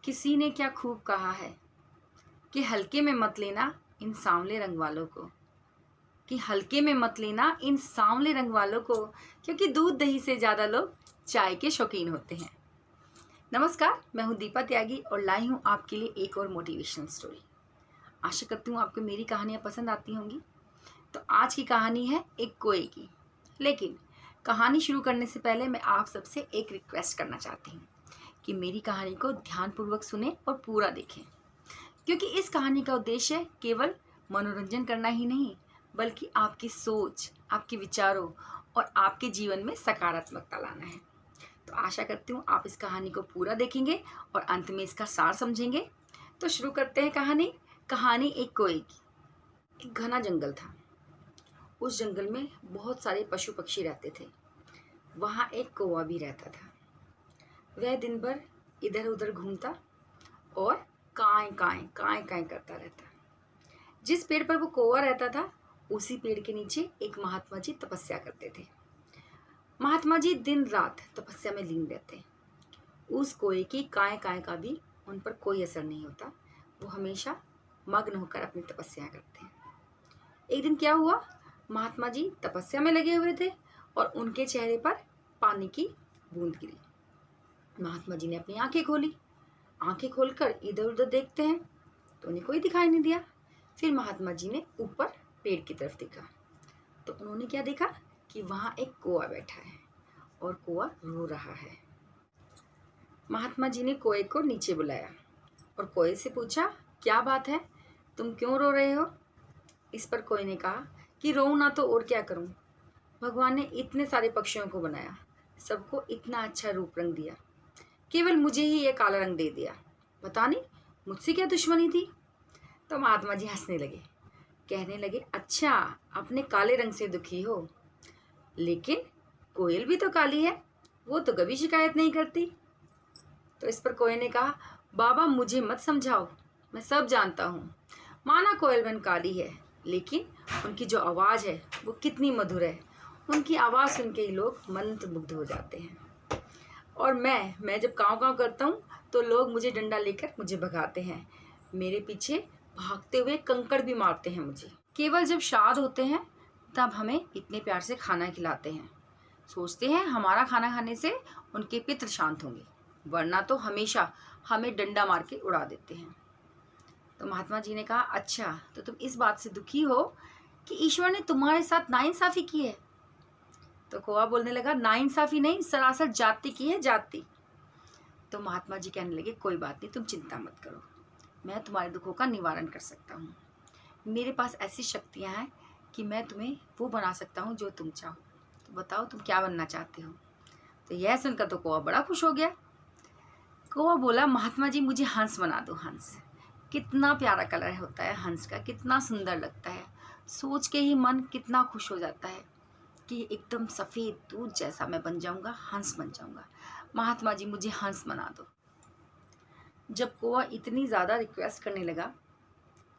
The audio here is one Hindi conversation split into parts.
किसी ने क्या खूब कहा है कि हल्के में मत लेना इन सांवले रंग वालों को, कि हल्के में मत लेना इन सांवले रंग वालों को, क्योंकि दूध दही से ज़्यादा लोग चाय के शौकीन होते हैं। नमस्कार, मैं हूँ दीपा त्यागी और लाई हूँ आपके लिए एक और मोटिवेशनल स्टोरी। आशा करती हूँ आपको मेरी कहानियाँ पसंद आती होंगी। तो आज की कहानी है एक कोए की। लेकिन कहानी शुरू करने से पहले मैं आप सबसे एक रिक्वेस्ट करना चाहती हूँ कि मेरी कहानी को ध्यानपूर्वक सुने और पूरा देखें, क्योंकि इस कहानी का उद्देश्य केवल मनोरंजन करना ही नहीं, बल्कि आपकी सोच, आपके विचारों और आपके जीवन में सकारात्मकता लाना है। तो आशा करती हूँ आप इस कहानी को पूरा देखेंगे और अंत में इसका सार समझेंगे। तो शुरू करते हैं कहानी। कहानी एक कोए की। एक घना जंगल था। उस जंगल में बहुत सारे पशु पक्षी रहते थे। वहाँ एक कौवा भी रहता था। वह दिन भर इधर उधर घूमता और काएं काएं काएं काएं करता रहता। जिस पेड़ पर वो कौवा रहता था, उसी पेड़ के नीचे एक महात्मा जी तपस्या करते थे। महात्मा जी दिन रात तपस्या में लीन रहते। उस कोए की काएं काएं का भी उन पर कोई असर नहीं होता। वो हमेशा मग्न होकर अपनी तपस्या करते हैं। एक दिन क्या हुआ, महात्मा जी तपस्या में लगे हुए थे और उनके चेहरे पर पानी की बूंद गिरी। महात्मा जी ने अपनी आंखें खोली। आंखें खोलकर इधर उधर देखते हैं तो उन्हें कोई दिखाई नहीं दिया। फिर महात्मा जी ने ऊपर पेड़ की तरफ देखा तो उन्होंने क्या देखा कि वहाँ एक कौवा बैठा है और कौवा रो रहा है। महात्मा जी ने कोए को नीचे बुलाया और कोए से पूछा, क्या बात है, तुम क्यों रो रहे हो? इस पर कोए ने कहा कि रोऊं ना तो और क्या करूं। भगवान ने इतने सारे पक्षियों को बनाया, सबको इतना अच्छा रूप रंग दिया, केवल मुझे ही ये काला रंग दे दिया। पता नहीं मुझसे क्या दुश्मनी थी। तो महात्मा जी हंसने लगे, कहने लगे, अच्छा अपने काले रंग से दुखी हो, लेकिन कोयल भी तो काली है, वो तो कभी शिकायत नहीं करती। तो इस पर कोयल ने कहा, बाबा मुझे मत समझाओ, मैं सब जानता हूँ। माना कोयल बन काली है, लेकिन उनकी जो आवाज़ है वो कितनी मधुर है। उनकी आवाज़ सुन के ही लोग मंत्रमुग्ध हो जाते हैं। और मैं जब काँव काँव करता हूँ तो लोग मुझे डंडा लेकर मुझे भगाते हैं। मेरे पीछे भागते हुए कंकड़ भी मारते हैं मुझे। केवल जब श्राद्ध होते हैं तब हमें इतने प्यार से खाना खिलाते हैं। सोचते हैं हमारा खाना खाने से उनके पितृ शांत होंगे, वरना तो हमेशा हमें डंडा मार के उड़ा देते हैं। तो महात्मा जी ने कहा, अच्छा तो तुम इस बात से दुखी हो कि ईश्वर ने तुम्हारे साथ नाइंसाफ़ी की है? तो कौवा बोलने लगा, नाइंसाफ़ी नहीं, सरासर जाति की है, जाति। तो महात्मा जी कहने लगे, कोई बात नहीं, तुम चिंता मत करो, मैं तुम्हारे दुखों का निवारण कर सकता हूँ। मेरे पास ऐसी शक्तियाँ हैं कि मैं तुम्हें वो बना सकता हूँ जो तुम चाहो। तो बताओ तुम क्या बनना चाहते हो? तो यह सुनकर तो कौवा बड़ा खुश हो गया। कौवा बोला, महात्मा जी मुझे हंस बना दो। हंस कितना प्यारा कलर होता है हंस का, कितना सुंदर लगता है। सोच के ही मन कितना खुश हो जाता है कि एकदम सफ़ेद दूध जैसा मैं बन जाऊंगा, हंस बन जाऊंगा। महात्मा जी मुझे हंस बना दो। जब कौवा इतनी ज़्यादा रिक्वेस्ट करने लगा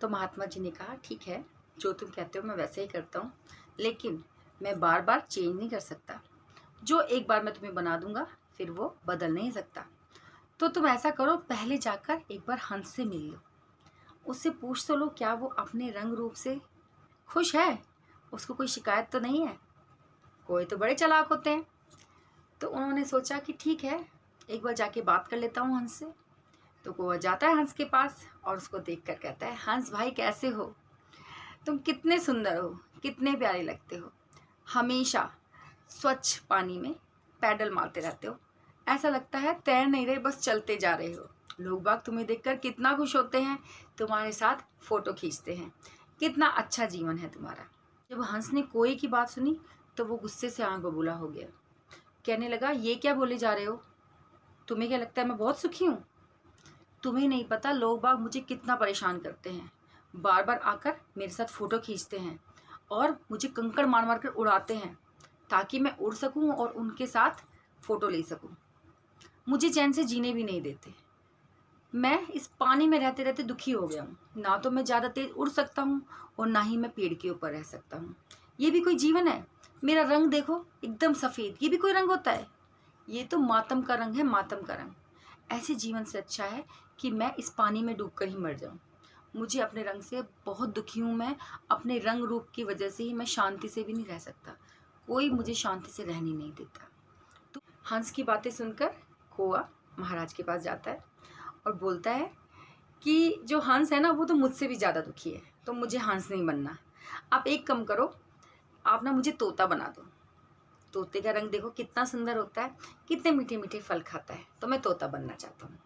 तो महात्मा जी ने कहा, ठीक है, जो तुम कहते हो मैं वैसे ही करता हूँ, लेकिन मैं बार बार चेंज नहीं कर सकता। जो एक बार मैं तुम्हें बना दूंगा फिर वो बदल नहीं सकता। तो तुम ऐसा करो, पहले जाकर एक बार हंस से मिल लो, उससे पूछ तो लो क्या वो अपने रंग रूप से खुश है, उसको कोई शिकायत तो नहीं है। कोई तो बड़े चालाक होते हैं। तो उन्होंने सोचा कि ठीक है, एक बार जाके बात कर लेता हूँ हंस से। तो कौवा जाता है हंस के पास और उसको देखकर कहता है, हंस भाई कैसे हो? तुम कितने सुंदर हो, कितने प्यारे लगते हो, हमेशा स्वच्छ पानी में पैडल मारते रहते हो, ऐसा लगता है तैर नहीं रहे, बस चलते जा रहे हो। लोग बाग तुम्हें देखकर कितना खुश होते हैं, तुम्हारे साथ फ़ोटो खींचते हैं, कितना अच्छा जीवन है तुम्हारा। जब हंस ने कोए की बात सुनी तो वो गुस्से से आंख बबूला हो गया। कहने लगा, ये क्या बोले जा रहे हो? तुम्हें क्या लगता है मैं बहुत सुखी हूँ? तुम्हें नहीं पता लोग बाग मुझे कितना परेशान करते हैं, बार बार आकर मेरे साथ फ़ोटो खींचते हैं और मुझे कंकड़ मार मार कर उड़ाते हैं ताकि मैं उड़ सकूं और उनके साथ फ़ोटो ले सकूं। मुझे चैन से जीने भी नहीं देते। मैं इस पानी में रहते रहते दुखी हो गया हूँ। ना तो मैं ज़्यादा तेज़ उड़ सकता हूँ और ना ही मैं पेड़ के ऊपर रह सकता हूँ। ये भी कोई जीवन है? मेरा रंग देखो, एकदम सफ़ेद, ये भी कोई रंग होता है? ये तो मातम का रंग है, मातम का रंग। ऐसे जीवन से अच्छा है कि मैं इस पानी में डूबकर ही मर जाऊं। मुझे अपने रंग से बहुत दुखी हूँ मैं, अपने रंग रूप की वजह से ही मैं शांति से भी नहीं रह सकता, कोई मुझे शांति से रहने नहीं देता। तो हंस की बातें सुनकर कौआ महाराज के पास जाता है और बोलता है कि जो हंस है ना वो तो मुझसे भी ज़्यादा दुखी है, तो मुझे हंस नहीं बनना। आप एक काम करो, आप ना मुझे तोता बना दो। तोते का रंग देखो कितना सुंदर होता है, कितने मीठे मीठे फल खाता है, तो मैं तोता बनना चाहता हूँ।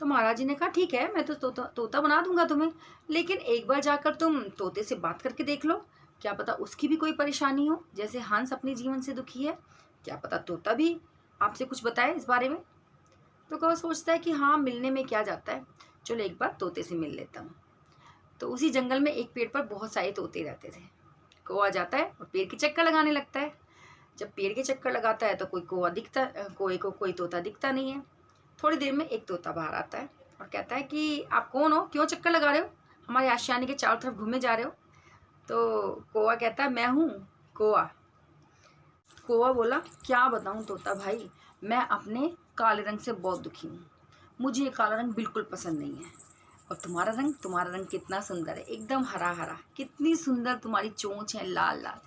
तो महाराज जी ने कहा ठीक है, मैं तो तोता बना दूंगा तुम्हें, लेकिन एक बार जाकर तुम तोते से बात करके देख लो, क्या पता उसकी भी कोई परेशानी हो, जैसे हंस अपने जीवन से दुखी है, क्या पता तोता भी आपसे कुछ बताए इस बारे में। तो कौवा सोचता है कि हाँ, मिलने में क्या जाता है, चलो एक बार तोते से मिल लेता हूँ। तो उसी जंगल में एक पेड़ पर बहुत सारे तोते रहते थे। कौवा जाता है और पेड़ के चक्कर लगाने लगता है। जब पेड़ के चक्कर लगाता है तो कोई को कोई तोता दिखता नहीं है। थोड़ी देर में एक तोता बाहर आता है और कहता है कि आप कौन हो, क्यों चक्कर लगा रहे हो, हमारे आशियाने के चारों तरफ घूमे जा रहे हो। तो कौवा कहता है मैं हूँ कौवा। कौवा बोला क्या बताऊँ तोता भाई, मैं अपने काले रंग से बहुत दुखी हूँ, मुझे ये काला रंग बिल्कुल पसंद नहीं है। और तुम्हारा रंग कितना सुंदर है, एकदम हरा हरा, कितनी सुंदर तुम्हारी चोंच है, लाल लाल,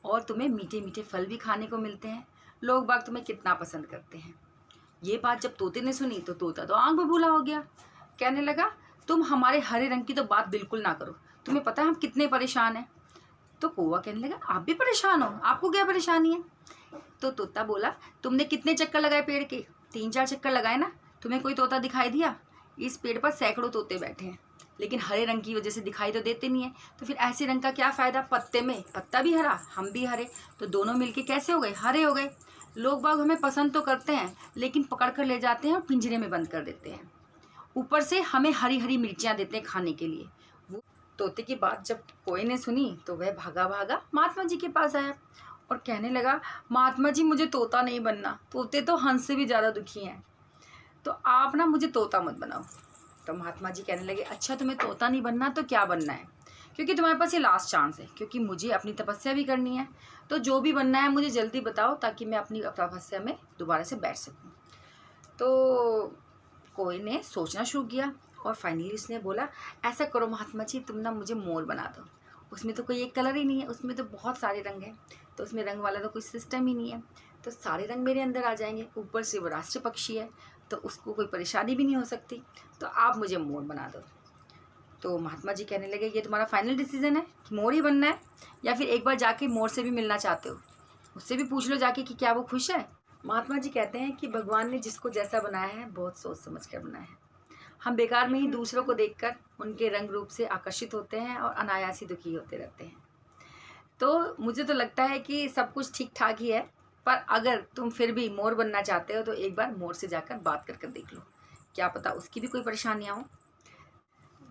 और तुम्हें मीठे मीठे फल भी खाने को मिलते हैं, लोग बाग तुम्हें कितना पसंद करते हैं। ये बात जब तोते ने सुनी तो तोता तो आंख बबूला हो गया, कहने लगा तुम हमारे हरे रंग की तो बात बिल्कुल ना करो, तुम्हें पता है हम कितने परेशान हैं। तो कौवा कहने लगा आप भी परेशान हो, आपको क्या परेशानी है। तो तोता बोला तुमने कितने चक्कर लगाए पेड़ के, 3-4 चक्कर लगाए ना, तुम्हें कोई तोता दिखाई दिया। इस पेड़ पर सैकड़ों तोते बैठे हैं, लेकिन हरे रंग की वजह से दिखाई तो देते नहीं है, तो फिर ऐसे रंग का क्या फ़ायदा, पत्ते में पत्ता भी हरा हम भी हरे, तो दोनों मिलके कैसे हो गए, हरे हो गए। लोग बाग हमें पसंद तो करते हैं, लेकिन पकड़ कर ले जाते हैं और पिंजरे में बंद कर देते हैं, ऊपर से हमें हरी हरी मिर्चियाँ देते हैं खाने के लिए। वो तोते की बात जब कोई ने सुनी तो वह भागा भागा महात्मा जी के पास आया और कहने लगा महात्मा जी मुझे तोता नहीं बनना, तोते तो हंस से भी ज़्यादा दुखी हैं, तो आप ना मुझे तोता मत बनाओ। तो महात्मा जी कहने लगे अच्छा तुम्हें तोता नहीं बनना तो क्या बनना है, क्योंकि तुम्हारे पास ये लास्ट चांस है, क्योंकि मुझे अपनी तपस्या भी करनी है, तो जो भी बनना है मुझे जल्दी बताओ ताकि मैं अपनी तपस्या में दोबारा से बैठ सकूँ। तो कोई ने सोचना शुरू किया और फाइनली उसने बोला ऐसा करो महात्मा जी तुम ना मुझे मोर बना दो, उसमें तो कोई एक कलर ही नहीं है, उसमें तो बहुत सारे रंग हैं, तो उसमें रंग वाला तो कोई सिस्टम ही नहीं है, तो सारे रंग मेरे अंदर आ जाएंगे, ऊपर से वो राष्ट्रीय पक्षी है तो उसको कोई परेशानी भी नहीं हो सकती, तो आप मुझे मोर बना दो। तो महात्मा जी कहने लगे ये तुम्हारा फाइनल डिसीजन है कि मोर ही बनना है, या फिर एक बार जाके मोर से भी मिलना चाहते हो, उससे भी पूछ लो जाके कि क्या वो खुश है। महात्मा जी कहते हैं कि भगवान ने जिसको जैसा बनाया है बहुत सोच समझ कर बनाया है, हम बेकार में ही दूसरों को देखकर उनके रंग रूप से आकर्षित होते हैं और अनायास ही दुखी होते रहते हैं। तो मुझे तो लगता है कि सब कुछ ठीक ठाक ही है, पर अगर तुम फिर भी मोर बनना चाहते हो तो एक बार मोर से जाकर बात कर देख लो, क्या पता उसकी भी कोई परेशानियाँ हो।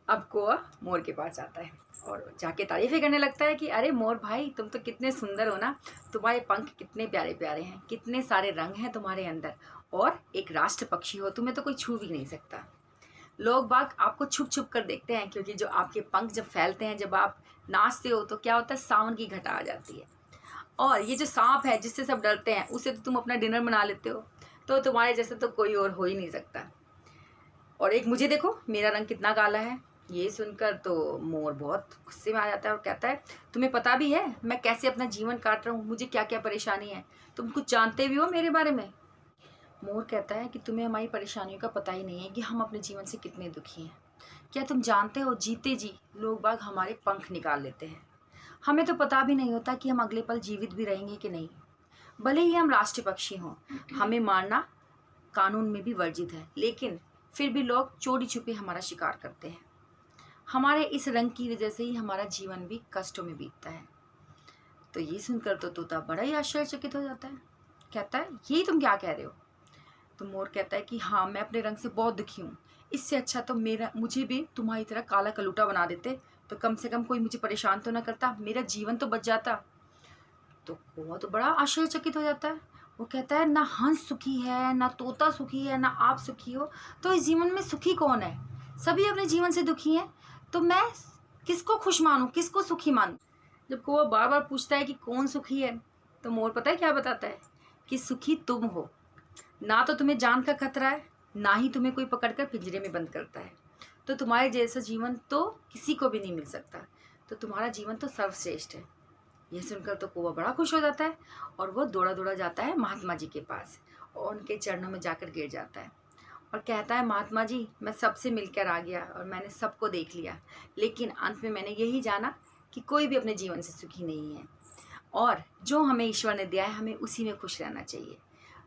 अब कौवा मोर के पास जाता है और जाके तारीफ़ें करने लगता है कि अरे मोर भाई तुम तो कितने सुंदर हो ना, तुम्हारे पंख कितने प्यारे प्यारे हैं, कितने सारे रंग हैं तुम्हारे अंदर, और एक राष्ट्र पक्षी हो, तुम्हें तो कोई छू भी नहीं सकता। लोग बाग आपको छुप छुप कर देखते हैं, क्योंकि जो आपके पंख जब फैलते हैं, जब आप नाचते हो तो क्या होता है सावन की घटा आ जाती है, और ये जो सांप है जिससे सब डरते हैं उसे तो तुम अपना डिनर बना लेते हो, तो तुम्हारे जैसे तो कोई और हो ही नहीं सकता। और एक मुझे देखो मेरा रंग कितना काला है। ये सुनकर तो मोर बहुत गुस्से में आ जाता है और कहता है तुम्हें पता भी है मैं कैसे अपना जीवन काट रहा हूँ, मुझे क्या क्या परेशानी है, तुम कुछ जानते भी हो मेरे बारे में। मोर कहता है कि तुम्हें हमारी परेशानियों का पता ही नहीं है कि हम अपने जीवन से कितने दुखी हैं। क्या तुम जानते हो जीते जी लोग बाग हमारे पंख निकाल लेते हैं, हमें तो पता भी नहीं होता कि हम अगले पल जीवित भी रहेंगे कि नहीं। भले ही हम राष्ट्रीय पक्षी हों, हमें मारना कानून में भी वर्जित है, लेकिन फिर भी लोग चोरी छुपे हमारा शिकार करते हैं। हमारे इस रंग की वजह से ही हमारा जीवन भी कष्टों में बीतता है। तो ये सुनकर तो तोता बड़ा ही आश्चर्यचकित हो जाता है, कहता है यही तुम क्या कह रहे हो। तो मोर कहता है कि हाँ मैं अपने रंग से बहुत दुखी हूँ, इससे अच्छा तो मुझे भी तुम्हारी तरह काला कलूटा बना देते, तो कम से कम कोई मुझे परेशान तो ना करता, मेरा जीवन तो बच जाता। तो कौवा तो बड़ा आश्चर्यचकित हो जाता है, वो कहता है ना हंस सुखी है, ना तोता सुखी है, ना आप सुखी हो, तो इस जीवन में सुखी कौन है, सभी अपने जीवन से दुखी हैं, तो मैं किसको खुश मानूं, किसको सुखी मानूं। जब कौवा बार बार पूछता है कि कौन सुखी है, तो मोर पता है क्या बताता है कि सुखी तुम हो, ना तो तुम्हें जान का खतरा है, ना ही तुम्हें कोई पकड़कर पिंजरे में बंद करता है। तो तुम्हारे जैसा जीवन तो किसी को भी नहीं मिल सकता। तो तुम्हारा जीवन तो सर्वश्रेष्ठ है। यह सुनकर तो कौवा बड़ा खुश हो जाता है और वो दौड़ा दौड़ा जाता है महात्मा जी के पास और उनके चरणों में जाकर गिर जाता है और कहता है, महात्मा जी, मैं सबसे मिलकर आ गया और मैंने सबको देख लिया, लेकिन अंत में मैंने यही जाना कि कोई भी अपने जीवन से सुखी नहीं है और जो हमें ईश्वर ने दिया है हमें उसी में खुश रहना चाहिए।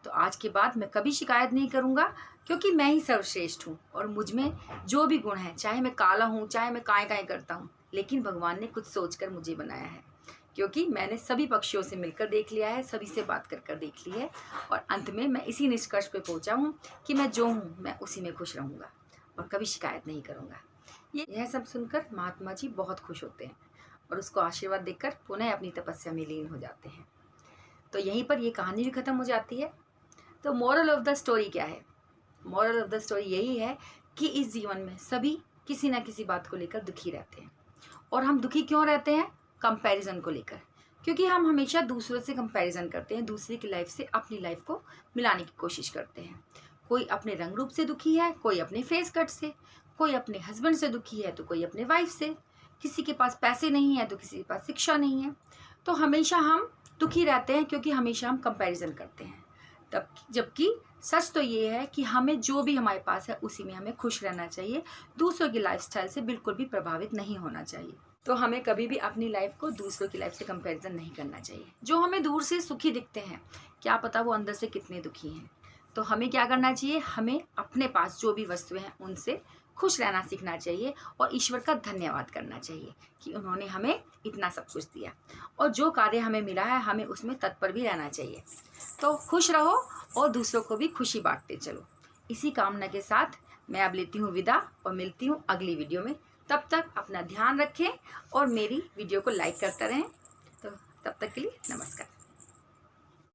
तो आज के बाद मैं कभी शिकायत नहीं करूँगा, क्योंकि मैं ही सर्वश्रेष्ठ हूँ और मुझ में जो भी गुण है, चाहे मैं काला हूँ, चाहे मैं काय करता हूँ, लेकिन भगवान ने कुछ सोचकर मुझे बनाया है, क्योंकि मैंने सभी पक्षियों से मिलकर देख लिया है, सभी से बात कर देख ली है और अंत में मैं इसी निष्कर्ष पे पहुंचा हूँ कि मैं जो हूँ मैं उसी में खुश रहूँगा और कभी शिकायत नहीं करूँगा। यह सब सुनकर महात्मा जी बहुत खुश होते हैं और उसको आशीर्वाद देकर पुनः अपनी तपस्या में लीन हो जाते हैं। तो यहीं पर ये कहानी भी ख़त्म हो जाती है। तो मोरल ऑफ द स्टोरी क्या है? मोरल ऑफ द स्टोरी यही है कि इस जीवन में सभी किसी ना किसी बात को लेकर दुखी रहते हैं। और हम दुखी क्यों रहते हैं? कंपैरिजन को लेकर, क्योंकि हम हमेशा दूसरों से कंपैरिजन करते हैं, दूसरे की लाइफ से अपनी लाइफ को मिलाने की कोशिश करते हैं। कोई अपने रंग रूप से दुखी है, कोई अपने फेस कट से, कोई अपने हस्बैंड से दुखी है तो कोई अपने वाइफ से, किसी के पास पैसे नहीं है तो किसी के पास शिक्षा नहीं है। तो हमेशा हम दुखी रहते हैं क्योंकि हमेशा हम कंपैरिजन करते हैं। तब जबकि सच तो ये है कि हमें जो भी हमारे पास है उसी में हमें खुश रहना चाहिए, दूसरों की लाइफस्टाइल से बिल्कुल भी प्रभावित नहीं होना चाहिए। तो हमें कभी भी अपनी लाइफ को दूसरों की लाइफ से कंपैरिजन नहीं करना चाहिए। जो हमें दूर से सुखी दिखते हैं, क्या पता वो अंदर से कितने दुखी हैं। तो हमें क्या करना चाहिए? हमें अपने पास जो भी वस्तुएं हैं उनसे खुश रहना सीखना चाहिए और ईश्वर का धन्यवाद करना चाहिए कि उन्होंने हमें इतना सब कुछ दिया और जो कार्य हमें मिला है हमें उसमें तत्पर भी रहना चाहिए। तो खुश रहो और दूसरों को भी खुशी बांटते चलो। इसी कामना के साथ मैं अब लेती हूँ विदा और मिलती हूँ अगली वीडियो में। तब तक अपना ध्यान रखें और मेरी वीडियो को लाइक करते रहें। तो तब तक के लिए नमस्कार।